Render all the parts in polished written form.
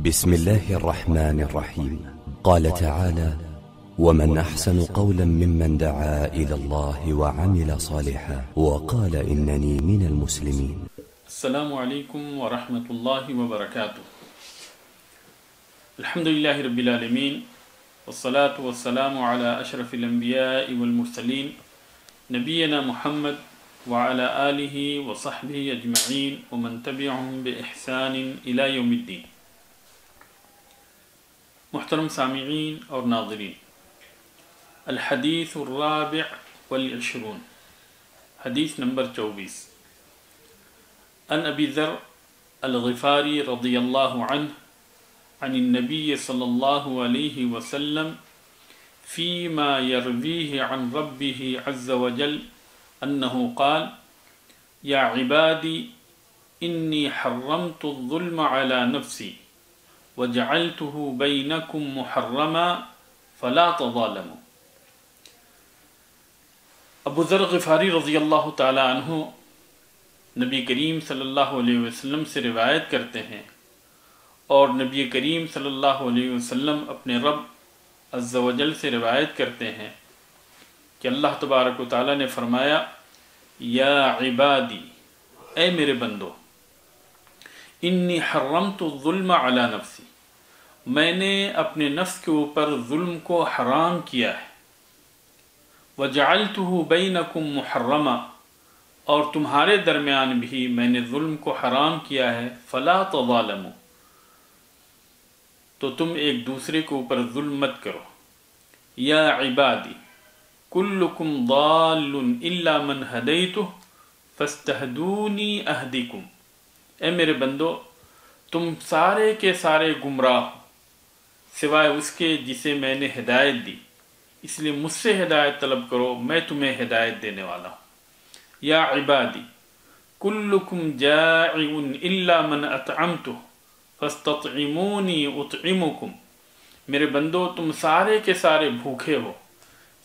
بسم الله الرحمن الرحيم. قال تعالى: ومن أحسن قولا ممن دعا إلى الله وعمل صالحا وقال إنني من المسلمين. السلام عليكم ورحمة الله وبركاته. الحمد لله رب العالمين، والصلاة والسلام على أشرف الأنبياء والمرسلين نبينا محمد وعلى آله وصحبه أجمعين ومن تبعهم بإحسان إلى يوم الدين. محترم سامعین اور ناظرین، الحدیث الرابع والعشرون، حدیث نمبر 24، عن ابی ذر الغفاری رضی اللہ عنہ عن النبی صلی اللہ علیہ وسلم فيما يرويه عن ربه عز وجل انه قال: يا عبادي إني حرمت الظلم على نفسي وجعلته بينكم محرما فلا تظالموا. ابو ذر غفاری رضی اللہ تعالی عنہ نبی کریم صلی اللہ علیہ وسلم سے روایت کرتے ہیں، اور نبی کریم صلی اللہ علیہ وسلم اپنے رب عز و جل سے روایت کرتے ہیں کہ اللہ تبارک و تعالی نے فرمایا: یا عبادی، اے میرے بندو، انی حرمت الظلم علی نفسی، میں نے اپنے نفس کے اوپر ظلم کو حرام کیا ہے، وجعلتہ بینکم محرما، اور تمہارے درمیان بھی میں نے ظلم کو حرام کیا ہے، فلا تظالموا، تو تم ایک دوسرے کے اوپر ظلم مت کرو. یا عبادی کلکم ضال الا من ہدیتہ فاستہدونی اہدکم، اے میرے بندو، تم سارے کے سارے گمراہ ہو سوائے اس کے جسے میں نے ہدایت دی، اس لیے مجھ سے ہدایت طلب کرو، میں تمہیں ہدایت دینے والا ہوں. یا عبادی کلکم جائع الا من اطعمتہ فاستطعمونی اطعمکم، میرے بندو، تم سارے کے سارے بھوکے ہو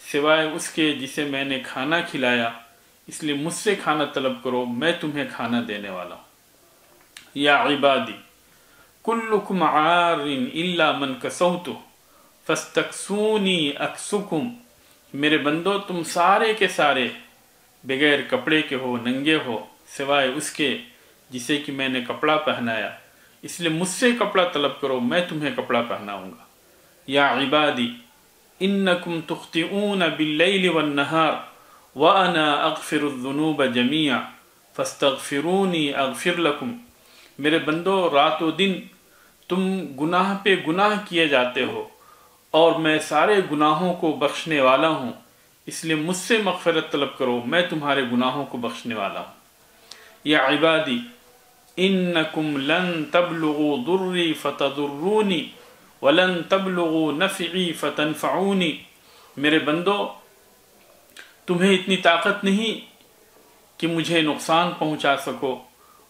سوائے اس کے جسے میں نے کھانا کھلایا، اس لیے مجھ سے کھانا طلب کرو، میں تمہیں کھانا دینے والا ہوں. یا عبادی کلکم عار الا من کسوتہ فاستکسونی اکسکم، میرے بندو، تم سارے کے سارے بغیر کپڑے کے ہو، ننگے ہو سوائے اس کے جسے کہ میں نے کپڑا پہنایا، اس لیے مجھ سے کپڑا طلب کرو، میں تمہیں کپڑا پہناؤں گا. یا عبادی انکم تخطئون باللیل والنہار وانا اغفر الذنوب جميعا فاستغفرونی اغفر لکم، میرے بندو، رات و دن تم گناہ پہ گناہ کیے جاتے ہو اور میں سارے گناہوں کو بخشنے والا ہوں، اس لیے مجھ سے مغفرت طلب کرو، میں تمہارے گناہوں کو بخشنے والا ہوں. یا عبادی انکم لن تبلغوا ضری فتضرونی ولن تبلغوا نفعی فتنفعونی، میرے بندو، تمہیں اتنی طاقت نہیں کہ مجھے نقصان پہنچا سکو،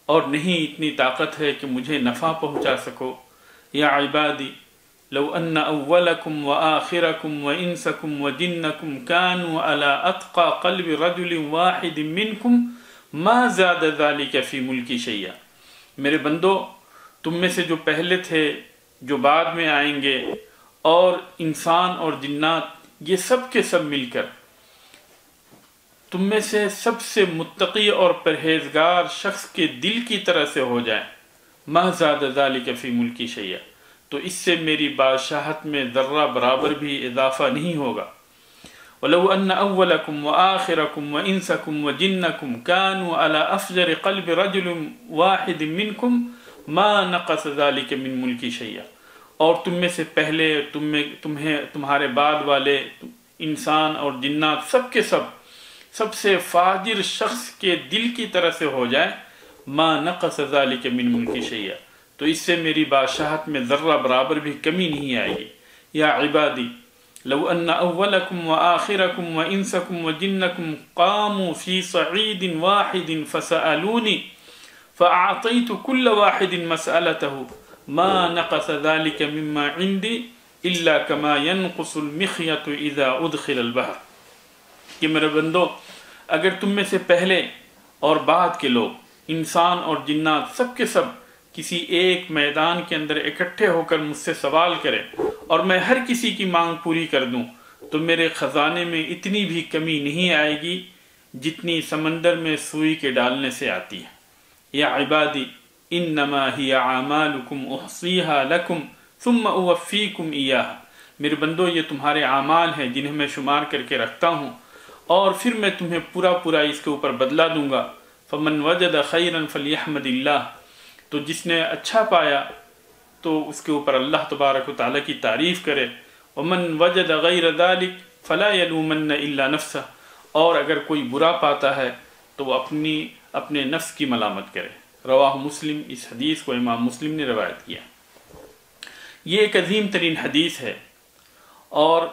اور نہیں اتنی طاقت ہے کہ مجھے نفع پہنچا سکو. یا عبادی لو ان اولکم وآخرکم وانسکم وجنکم كانوا على اتقى قلب رجل واحد منکم ما زاد ذلك فی ملکی شیئا، میرے بندو، تم میں سے جو پہلے تھے، جو بعد میں آئیں گے، اور انسان اور جنات، یہ سب کے سب مل کر تم میں سے سب سے متقی اور پرہیزگار شخص کے دل کی طرح سے ہو جائیں، ما زاد ذلک فی ملکی شیئا، تو اس سے میری بادشاہت میں ذرہ برابر بھی اضافہ نہیں ہوگا. وَلَوْ أَنَّ أَوَّلَكُمْ وَآخِرَكُمْ وَإِنسَكُمْ وَجِنَّكُمْ كَانُوا عَلَى أَفْجَرِ قَلْبِ رَجُلٍ وَاحِدٍ مِّنْكُمْ مَا نَقَصَ ذَلِكَ مِن مُلْكِ شَيْئًا، اور تم میں سے پہلے، تمہارے بعد والے انسان اور جنات، سب کے سب سے فاجر شخص کے دل کی طرح سے ہو جائے، ما نقص ذلك من ملکی شیئا، تو اس سے میری بادشاہت میں ذرہ برابر بھی کمی نہیں آئے گی. یا عبادی لو ان اولکم وآخرکم وانسکم وجنکم قاموا فی صعید واحد فسألونی فاعطیت کل واحد مسألته ما نقص ذلك مما عندی الا كما ينقص المخیط اذا ادخل البحر، کہ میرے بندو، اگر تم میں سے پہلے اور بعد کے لوگ، انسان اور جنات، سب کے سب کسی ایک میدان کے اندر اکٹھے ہو کر مجھ سے سوال کرے اور میں ہر کسی کی مانگ پوری کر دوں تو میرے خزانے میں اتنی بھی کمی نہیں آئے گی جتنی سمندر میں سوئی کے ڈالنے سے آتی ہے۔ یا عبادی انما ہی اعمالکم احصیہا لکم ثم اوفیکم ایاہا، میرے بندو یہ تمہارے اعمال ہیں جنہیں میں شمار کر کے رکھتا ہوں اور پھر میں تمہیں پورا پورا اس کے اوپر بدلہ دوں گا۔ فمن وجد خیرا فلیحمد اللہ، تو جس نے اچھا پایا تو اس کے اوپر اللہ تبارک و تعالیٰ کی تعریف کرے۔ ومن وجد غیر ذلک فلا یلومن الا نفسہ، اور اگر کوئی برا پاتا ہے تو وہ اپنے نفس کی ملامت کرے۔ رواہ مسلم، اس حدیث کو امام مسلم نے روایت کیا۔ یہ ایک عظیم ترین حدیث ہے اور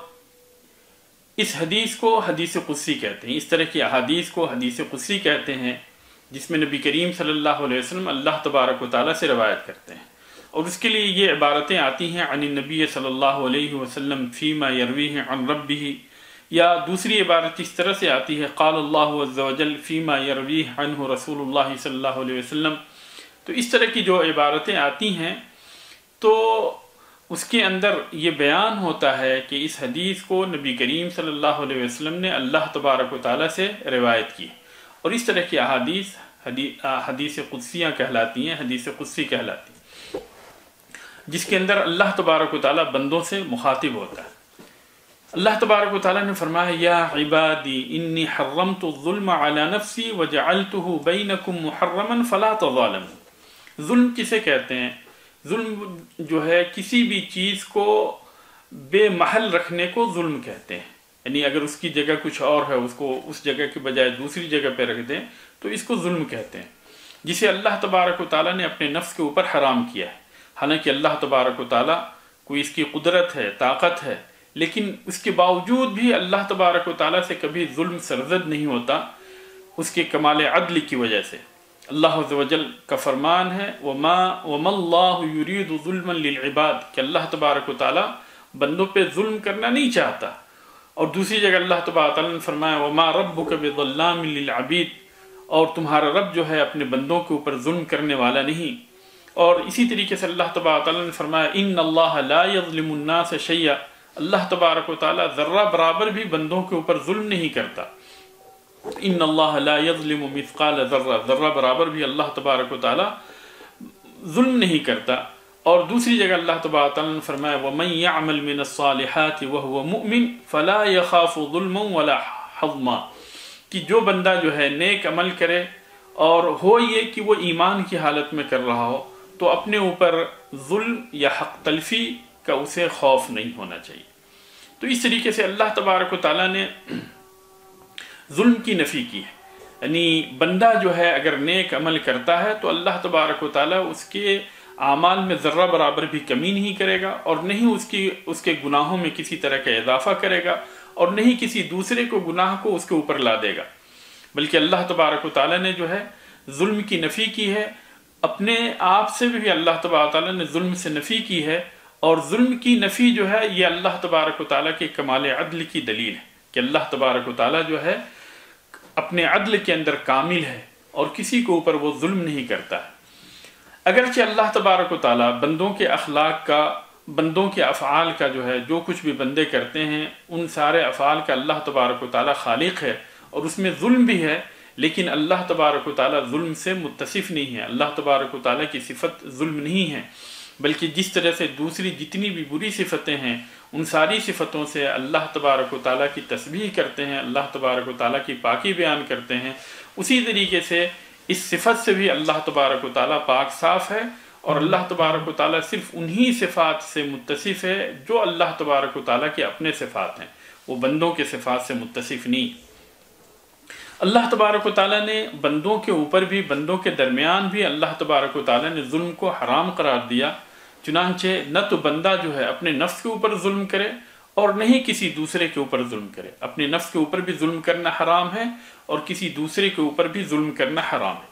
اس حدیث کو حدیث قدسی کہتے ہیں۔ اس طرح کی احادیث کو حدیث قدسی کہتے ہیں جس میں نبی کریم صلی اللہ علیہ وسلم اللہ تبارک و تعالیٰ سے روایت کرتے ہیں، اور اس کے لیے یہ عبارتیں آتی ہیں عن النبی صلی اللہ علیہ وسلم فیما یرویہ عن ربہ، یا دوسری عبارت اس طرح سے آتی ہے قال اللہ عز وجل فیما یرویہ عنہ رسول اللہ صلی اللہ علیہ وسلم۔ تو اس طرح کی جو عبارتیں آتی ہیں تو اس کے اندر یہ بیان ہوتا ہے کہ اس حدیث کو نبی کریم صلی اللہ علیہ وسلم نے اللہ تبارک و تعالیٰ سے روایت کی، اور اس طرح کی احادیث حدیث قدسیہ کہلاتی ہیں، حدیث قدسی کہلاتی ہیں، جس کے اندر اللہ تبارک و تعالیٰ بندوں سے مخاطب ہوتا ہے۔ اللہ تبارک و تعالیٰ نے فرمایا یا عبادی انی حرمت الظلم علی نفسی وجعلتہ بینکم محرما فلا تظالموا۔ ظلم کسے کہتے ہیں؟ ظلم جو ہے کسی بھی چیز کو بے محل رکھنے کو ظلم کہتے ہیں، یعنی اگر اس کی جگہ کچھ اور ہے اس کو اس جگہ کے بجائے دوسری جگہ پہ رکھ دیں تو اس کو ظلم کہتے ہیں، جسے اللہ تبارک و تعالیٰ نے اپنے نفس کے اوپر حرام کیا ہے۔ حالانکہ اللہ تبارک و تعالیٰ کو اس کی قدرت ہے، طاقت ہے، لیکن اس کے باوجود بھی اللہ تبارک و تعالیٰ سے کبھی ظلم سرزد نہیں ہوتا، اس کے کمال عدل کی وجہ سے۔ اللہ عز و جل کا فرمان ہے وَمَا اللَّهُ يُرِيدُ ظُلْمًا لِلْعِبَادِ، کہ اللہ تبارک و تعالیٰ بندوں پہ ظلم کرنا نہیں چاہتا۔ اور دوسری جگہ اللہ تبارک و تعالیٰ نے فرمایا وَمَا رَبُّكَ بِظَلَّامٍ لِلْعَبِيدِ، اور تمہارا رب جو ہے اپنے بندوں کے اوپر ظلم کرنے والا نہیں۔ اور اسی طریقے سے اللہ تبارک و تعالیٰ نے فرمایا إِنَّ اللَّهَ لَا يَظْلِمُ النَّاسَ شَيْئًا، اللہ تبارک و تعالیٰ ذرہ برابر بھی بندوں کے اوپر ظلم نہیں کرتا۔ ان اللہ لا یظلم مثقال ذرہ، ذرہ برابر بھی اللہ تبارک و تعالیٰ ظلم نہیں کرتا۔ اور دوسری جگہ اللہ تبارک و تعالیٰ نے فرمایا وَمَن يَعْمَلْ مِنَ الصَّالِحَاتِ وَهُوَ مُؤْمِنٌ فَلَا يَخَافُ ظُلْمًا وَلَا حَظْمًا، کہ جو بندہ جو ہے نیک عمل کرے اور ہو یہ کہ وہ ایمان کی حالت میں کر رہا ہو تو اپنے اوپر ظلم یا حق تلفی کا اسے خوف نہیں ہونا چاہیے۔ تو اس طریقے سے اللہ تبارک و تعالیٰ نے ظلم کی نفی کی ہے، یعنی بندہ جو ہے اگر نیک عمل کرتا ہے تو اللہ تبارک و تعالیٰ اس کے اعمال میں ذرہ برابر بھی کمی نہیں کرے گا، اور نہیں اس کے گناہوں میں کسی طرح کا اضافہ کرے گا، اور نہیں کسی دوسرے کو گناہ کو اس کے اوپر لا دے گا، بلکہ اللہ تبارک و تعالیٰ نے جو ہے ظلم کی نفی کی ہے۔ اپنے آپ سے بھی اللہ تبارک و تعالیٰ نے ظلم سے نفی کی ہے، اور ظلم کی نفی جو ہے یہ اللہ تبارک و تعالیٰ کے کمال عدل کی دلیل ہے کہ اللہ تبارک و تعالیٰ جو ہے اپنے عدل کے اندر کامل ہے اور کسی کے اوپر وہ ظلم نہیں کرتا ہے۔ اگرچہ اللہ تبارک و تعالیٰ بندوں کے اخلاق کا، بندوں کے افعال کا جو ہے جو کچھ بھی بندے کرتے ہیں ان سارے افعال کا اللہ تبارک و تعالیٰ خالق ہے، اور اس میں ظلم بھی ہے، لیکن اللہ تبارک و تعالیٰ ظلم سے متصف نہیں ہے۔ اللہ تبارک و تعالیٰ کی صفت ظلم نہیں ہے، بلکہ جس طرح سے دوسری جتنی بھی بری صفتیں ہیں ان ساری صفتوں سے اللہ تبارک و تعالیٰ کی تسبیح کرتے ہیں، اللہ تبارک و تعالیٰ کی پاکی بیان کرتے ہیں، اسی طریقے سے اس صفت سے بھی اللہ تبارک و تعالیٰ پاک صاف ہے، اور اللہ تبارک و تعالیٰ صرف انہی صفات سے متصف ہے جو اللہ تبارک و تعالیٰ کے اپنے صفات ہیں، وہ بندوں کے صفات سے متصف نہیں۔ اللہ تبارک و تعالیٰ نے بندوں کے اوپر بھی، بندوں کے درمیان بھی اللہ تبارک و تعالیٰ نے ظلم کو حرام قرار دیا، چنانچہ نہ تو بندہ جو ہے اپنے نفس کے اوپر ظلم کرے اور نہ ہی کسی دوسرے کے اوپر ظلم کرے۔ اپنے نفس کے اوپر بھی ظلم کرنا حرام ہے اور کسی دوسرے کے اوپر بھی ظلم کرنا حرام ہے۔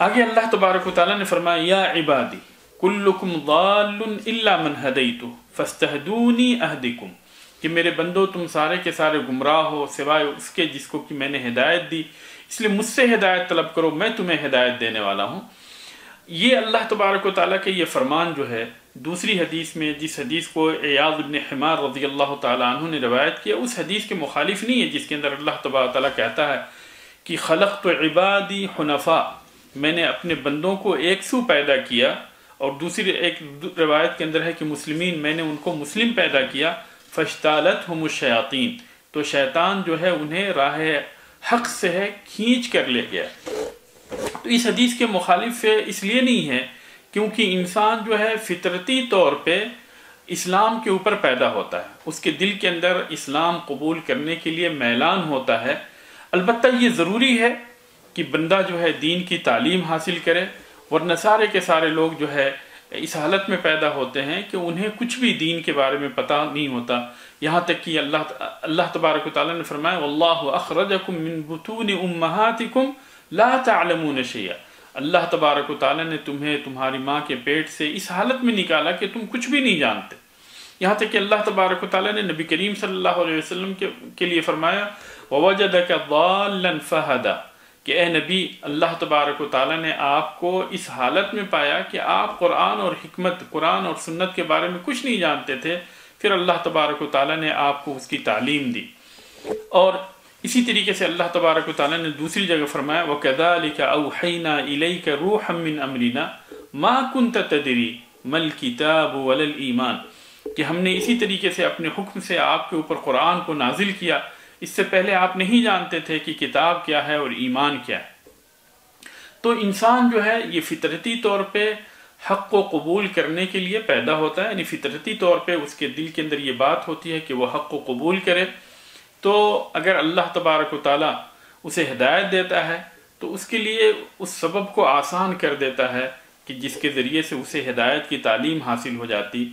آگے اللہ تبارک و تعالیٰ نے فرمایا یا عبادی کلکم ضال الا من ہدیتہ فاستہدونی اہدکم، کہ میرے بندو تم سارے کے سارے گمراہ ہو سوائے اس کے جس کو کہ میں نے ہدایت دی، اس لیے مجھ سے ہدایت طلب کرو، میں تمہیں ہدایت دینے والا ہوں۔ یہ اللہ تبارک و تعالیٰ کے یہ فرمان جو ہے دوسری حدیث میں، جس حدیث کو عیاض بن حمار رضی اللہ تعالیٰ عنہ نے روایت کیا، اس حدیث کے مخالف نہیں ہے جس کے اندر اللہ تبارک و تعالیٰ کہتا ہے کہ خلقت عبادی حنفاء، میں نے اپنے بندوں کو ایک سو پیدا کیا، اور دوسری ایک روایت کے اندر ہے کہ مسلمین، میں نے ان کو مسلم پیدا کیا، فاشتالتہم الشیاطین، تو شیطان جو ہے انہیں راہ حق سے ہے کھینچ کر لے گیا۔ تو اس حدیث کے مخالف اس لیے نہیں ہے کیونکہ انسان جو ہے فطرتی طور پہ اسلام کے اوپر پیدا ہوتا ہے، اس کے دل کے اندر اسلام قبول کرنے کے لیے میلان ہوتا ہے۔ البتہ یہ ضروری ہے کہ بندہ جو ہے دین کی تعلیم حاصل کرے، ورنہ سارے کے سارے لوگ جو ہے اس حالت میں پیدا ہوتے ہیں کہ انہیں کچھ بھی دین کے بارے میں پتہ نہیں ہوتا، یہاں تک کہ اللہ تبارک و تعالیٰ نے فرمایا واللہ اخرجکم من بطون امہاتکم لا تعلمون شیئا، اللہ تبارک و تعالیٰ نے تمہیں تمہاری ماں کے پیٹ سے اس حالت میں نکالا کہ تم کچھ بھی نہیں جانتے۔ یہاں تک کہ اللہ تبارک و تعالیٰ نے نبی کریم صلی اللہ علیہ وسلم کے لیے فرمایا وَوَجَدَكَ ضَالًّا فَهَدَى، کہ اے نبی، اللہ تبارک و تعالیٰ نے آپ کو اس حالت میں پایا کہ آپ قرآن اور حکمت، قرآن اور سنت کے بارے میں کچھ نہیں جانتے تھے، پھر اللہ تبارک و تعالیٰ نے آپ کو اس کی تعلیم دی۔ اور اسی طریقے سے اللہ تبارک و تعالیٰ نے دوسری جگہ فرمایا وَكَذَلِكَ أَوْحَيْنَا إِلَيْكَ رُوحًا مِّنْ أَمْرِنَا مَا كُنْتَ تَدْرِي مَا الْكِتَابُ وَلَا الْإِيمَانُ، کہ ہم نے اسی طریقے سے اپنے حکم سے آپ کے اوپر قرآن کو نازل کیا، اس سے پہلے آپ نہیں جانتے تھے کہ کتاب کیا ہے اور ایمان کیا ہے۔ تو انسان جو ہے یہ فطرتی طور پہ حق کو قبول کرنے کے لیے پیدا ہوتا ہے، یعنی فطرتی طور پہ اس کے دل کے اندر یہ بات ہوتی ہے کہ وہ حق کو قبول کرے۔ تو اگر اللہ تبارک و تعالیٰ اسے ہدایت دیتا ہے تو اس کے لیے اس سبب کو آسان کر دیتا ہے کہ جس کے ذریعے سے اسے ہدایت کی تعلیم حاصل ہو جاتی،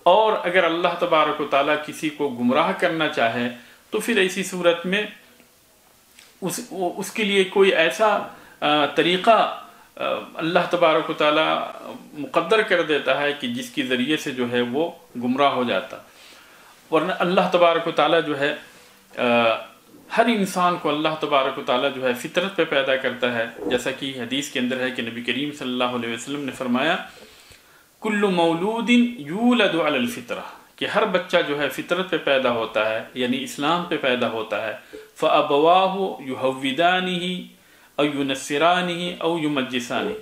اور اگر اللہ تبارک و تعالیٰ کسی کو گمراہ کرنا چاہے تو پھر ایسی صورت میں اس کے لیے کوئی ایسا طریقہ اللہ تبارک و تعالیٰ مقدر کر دیتا ہے کہ جس کے ذریعے سے جو ہے وہ گمراہ ہو جاتا۔ ورنہ اللہ تبارک و تعالیٰ جو ہے ہر انسان کو اللہ تبارک و تعالیٰ جو ہے فطرت پہ پیدا کرتا ہے، جیسا کہ حدیث کے اندر ہے کہ نبی کریم صلی اللہ علیہ وسلم نے فرمایا کل مولود یولد علی الفطرہ، کہ ہر بچہ جو ہے فطرت پہ پیدا ہوتا ہے، یعنی اسلام پہ پیدا ہوتا ہے، فَأَبَوَاهُ يُهَوِّدَانِهِ أَوْ يُنَصِّرَانِهِ أَوْ يُمَجِّسَانِهِ،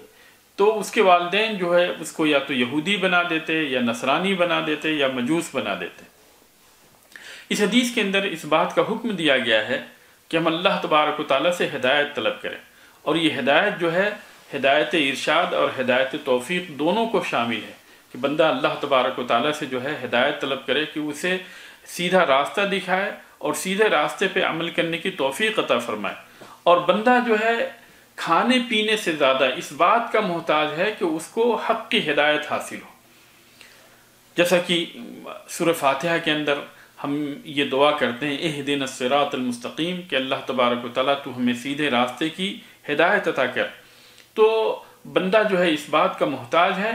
تو اس کے والدین جو ہے اس کو یا تو یہودی بنا دیتے یا نصرانی بنا دیتے یا مجوس بنا دیتے۔ اس حدیث کے اندر اس بات کا حکم دیا گیا ہے کہ ہم اللہ تبارک و تعالیٰ سے ہدایت طلب کریں، اور یہ ہدایت جو ہے ہدایت ارشاد اور ہدایت توفیق دونوں کو شامل ہے، کہ بندہ اللہ تبارک و تعالیٰ سے جو ہے ہدایت طلب کرے کہ اسے سیدھا راستہ دکھائے اور سیدھے راستے پہ عمل کرنے کی توفیق عطا فرمائے۔ اور بندہ جو ہے کھانے پینے سے زیادہ اس بات کا محتاج ہے کہ اس کو حق کی ہدایت حاصل ہو، جیسا کہ سورہ فاتحہ کے اندر ہم یہ دعا کرتے ہیں اہدنا الصراط المستقیم، کہ اللہ تبارک و تعالیٰ تو ہمیں سیدھے راستے کی ہدایت عطا کر۔ تو بندہ جو ہے اس بات کا محتاج ہے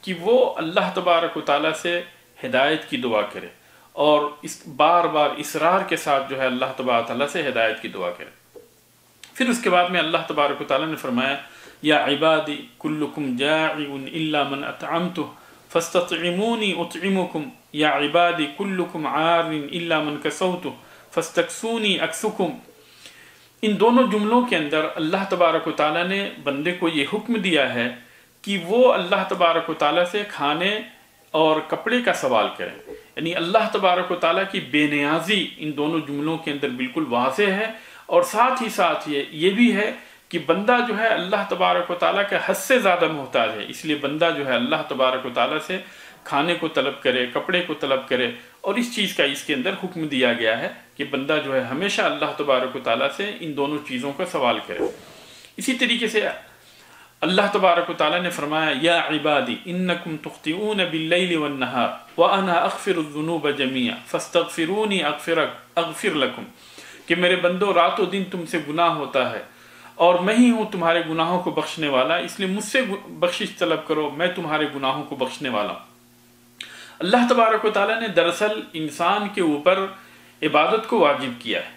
کہ وہ اللہ تبارک و تعالیٰ سے ہدایت کی دعا کرے، اور اس بار بار اصرار کے ساتھ جو ہے اللہ تبارک و تعالیٰ سے ہدایت کی دعا کرے۔ پھر اس کے بعد میں اللہ تبارک و تعالیٰ نے فرمایا یا عبادی کلکم جائع الا من اطعمتہ فاستطعمونی اطعمکم یا عبادی کلکم عار الا من کسوتہ فاستکسونی اکسکم۔ ان دونوں جملوں کے اندر اللہ تبارک و تعالیٰ نے بندے کو یہ حکم دیا ہے کہ وہ اللہ تبارک و تعالیٰ سے کھانے اور کپڑے کا سوال کریں، یعنی اللہ تبارک و تعالیٰ کی بے نیازی ان دونوں جملوں کے اندر بالکل واضح ہے، اور ساتھ ہی ساتھ یہ بھی ہے کہ بندہ جو ہے اللہ تبارک و تعالیٰ کا حد سے زیادہ محتاج ہے، اس لیے بندہ جو ہے اللہ تبارک و تعالیٰ سے کھانے کو طلب کرے، کپڑے کو طلب کرے، اور اس چیز کا اس کے اندر حکم دیا گیا ہے کہ بندہ جو ہے ہمیشہ اللہ تبارک و تعالیٰ سے ان دونوں چیزوں کا سوال کرے۔ اسی طریقے سے اللہ تبارک و تعالیٰ نے فرمایا یا عبادی انکم تخطئون باللیل والنہار وانا اغفر الذنوب جميعا فاستغفرونی اغفر لکم، کہ میرے بندو رات و دن تم سے گناہ ہوتا ہے اور میں ہی ہوں تمہارے گناہوں کو بخشنے والا، اس لیے مجھ سے بخشش طلب کرو، میں تمہارے گناہوں کو بخشنے والا ہوں۔ اللہ تبارک و تعالیٰ نے دراصل انسان کے اوپر عبادت کو واجب کیا ہے،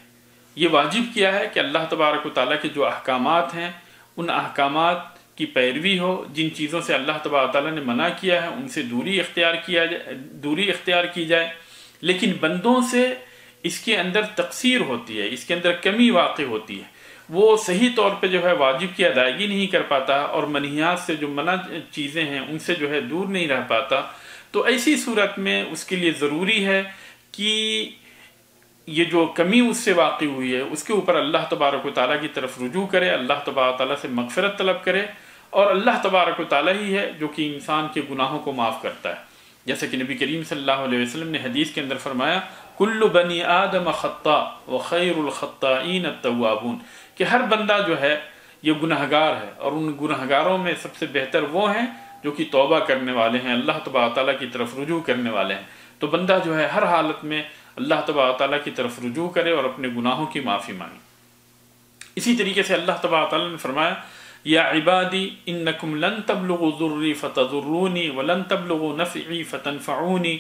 یہ واجب کیا ہے کہ اللہ تبارک و تعالیٰ کے جو احکامات ہیں ان احکامات کی پیروی ہو، جن چیزوں سے اللہ تبارک تعالیٰ نے منع کیا ہے ان سے دوری اختیار کی جائے، لیکن بندوں سے اس کے اندر تقصیر ہوتی ہے، اس کے اندر کمی واقع ہوتی ہے، وہ صحیح طور پہ جو ہے واجب کی ادائیگی نہیں کر پاتا اور منہیات سے جو منع چیزیں ہیں ان سے جو ہے دور نہیں رہ پاتا، تو ایسی صورت میں اس کے لیے ضروری ہے کہ یہ جو کمی اس سے واقع ہوئی ہے اس کے اوپر اللہ تبارک و تعالیٰ کی طرف رجوع کرے، اللہ تبارک و تعالیٰ سے مغفرت طلب کرے، اور اللہ تبارک و تعالیٰ ہی ہے جو کہ انسان کے گناہوں کو معاف کرتا ہے، جیسے کہ نبی کریم صلی اللہ علیہ وسلم نے حدیث کے اندر فرمایا کل بنی آدم خطاء وخیر الخطائین التوابون، کہ ہر بندہ جو ہے یہ گناہگار ہے، اور ان گناہگاروں میں سب سے بہتر وہ ہیں جو کہ توبہ کرنے والے ہیں، اللہ تبارک تعالیٰ کی طرف رجوع کرنے والے ہیں۔ تو بندہ جو ہے ہر حالت میں اللہ تبارک تعالیٰ کی طرف رجوع کرے اور اپنے گناہوں کی معافی مانگے۔ اسی طریقے سے اللہ تبارک تعالیٰ نے فرمایا یا عبادی انکم لن تبلغوا ضری فتضرونی ولن تبلغوا نفعی فتنفعونی،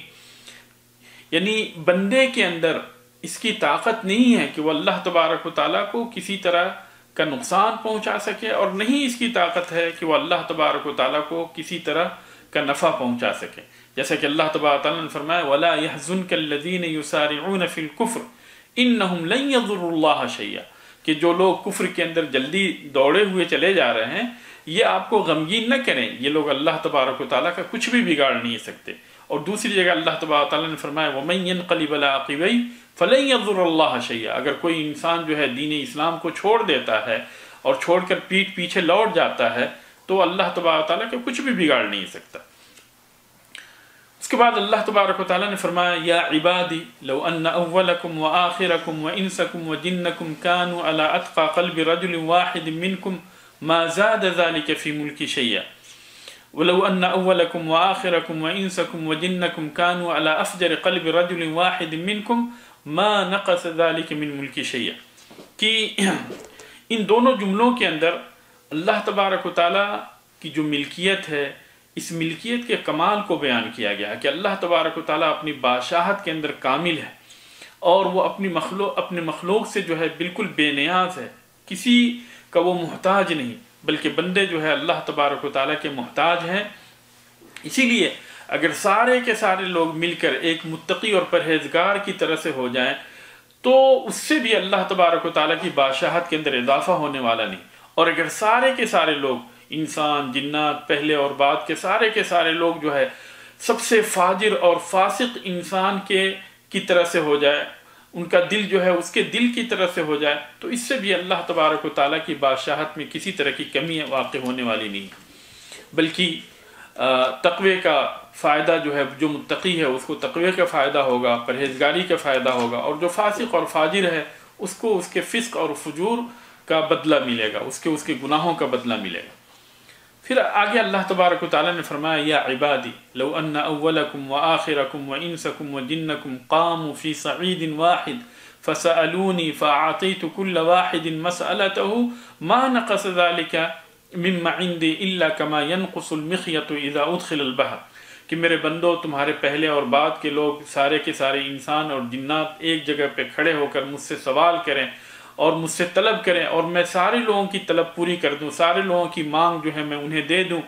یعنی بندے کے اندر اس کی طاقت نہیں ہے کہ وہ اللہ تبارک و تعالیٰ کو کسی طرح کا نقصان پہنچا سکے، اور نہیں اس کی طاقت ہے کہ وہ اللہ تبارک و تعالیٰ کو کسی طرح کا نفع پہنچا سکے، جیسا کہ اللہ تبارک تعالیٰ نے فرمایا وَلَا يَحْزُنْكَ الَّذِينَ يُسَارِعُونَ فِي الْكُفْرِ إِنَّهُمْ لَن يَضُرُّوا اللَّهَ شَيْئًا، کہ جو لوگ کفر کے اندر جلدی دوڑے ہوئے چلے جا رہے ہیں یہ آپ کو غمگین نہ کریں، یہ لوگ اللہ تبارک و تعالیٰ کا کچھ بھی بگاڑ نہیں سکتے۔ اور دوسری جگہ اللہ تبارک تعالیٰ نے فرمایا وَمَن يَنْقَلِبْ عَلَىٰ عَقِبَيْهِ فَلَن يَضُرَّ اللَّهَ شَيْئًا، اگر کوئی انسان جو ہے دین اسلام کو چھوڑ دیتا ہے اور چھوڑ کر پیٹھ پیچھے لوٹ جاتا ہے تو اللہ تبارک تعالیٰ کا کچھ بھی بگاڑ نہیں سکتا۔ اس کے بعد اللہ تبارک و تعالیٰ نے فرمایا یا عبادی لو ان اولکم وآخرکم وانسکم وجنکم كانوا على اتقى قلب رجل واحد منکم ما زاد ذلك في ملک شیئا ولو ان اولکم وآخرکم وانسکم وجنکم كانوا على افجر قلب رجل واحد منکم ما نقص ذلك من ملک شیئا، کہ ان دونوں جملوں کے اندر اللہ تبارک و تعالیٰ کی جو ملکیت ہے اس ملکیت کے کمال کو بیان کیا گیا ہے کہ اللہ تبارک و تعالیٰ اپنی بادشاہت کے اندر کامل ہے، اور وہ اپنے مخلوق سے جو ہے بالکل بے نیاز ہے، کسی کا وہ محتاج نہیں، بلکہ بندے جو ہے اللہ تبارک و تعالیٰ کے محتاج ہیں۔ اسی لیے اگر سارے کے سارے لوگ مل کر ایک متقی اور پرہیزگار کی طرح سے ہو جائیں تو اس سے بھی اللہ تبارک و تعالیٰ کی بادشاہت کے اندر اضافہ ہونے والا نہیں، اور اگر سارے کے سارے لوگ انسان جنات پہلے اور بعد کے سارے لوگ جو ہے سب سے فاجر اور فاسق انسان کی طرح سے ہو جائے، ان کا دل جو ہے اس کے دل کی طرح سے ہو جائے، تو اس سے بھی اللہ تبارک و تعالیٰ کی بادشاہت میں کسی طرح کی کمی واقع ہونے والی نہیں، بلکہ تقوی کا فائدہ جو ہے جو متقی ہے اس کو تقوی کا فائدہ ہوگا، پرہیزگاری کا فائدہ ہوگا، اور جو فاسق اور فاجر ہے اس کو اس کے فسق اور فجور کا بدلہ ملے گا، اس کے گناہوں کا بدلہ ملے گا۔ پھر آگے اللہ تبارک و تعالیٰ نے فرمایا یا عبادی لو ان اولکم وآخرکم وانسکم وجنکم قاموا فی صعید واحد فسألونی فاعطیت کل واحد مسألته ما نقص ذلك مما عندی الا کما ينقص المخیط اذا ادخل البحر، کہ میرے بندو تمہارے پہلے اور بعد کے لوگ سارے کے سارے انسان اور جنات ایک جگہ پہ کھڑے ہو کر مجھ سے سوال کریں اور مجھ سے طلب کریں، اور میں سارے لوگوں کی طلب پوری کر دوں، سارے لوگوں کی مانگ جو ہے میں انہیں دے دوں،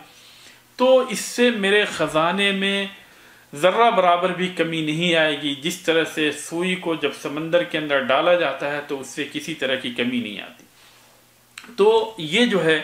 تو اس سے میرے خزانے میں ذرہ برابر بھی کمی نہیں آئے گی، جس طرح سے سوئی کو جب سمندر کے اندر ڈالا جاتا ہے تو اس سے کسی طرح کی کمی نہیں آتی۔ تو یہ جو ہے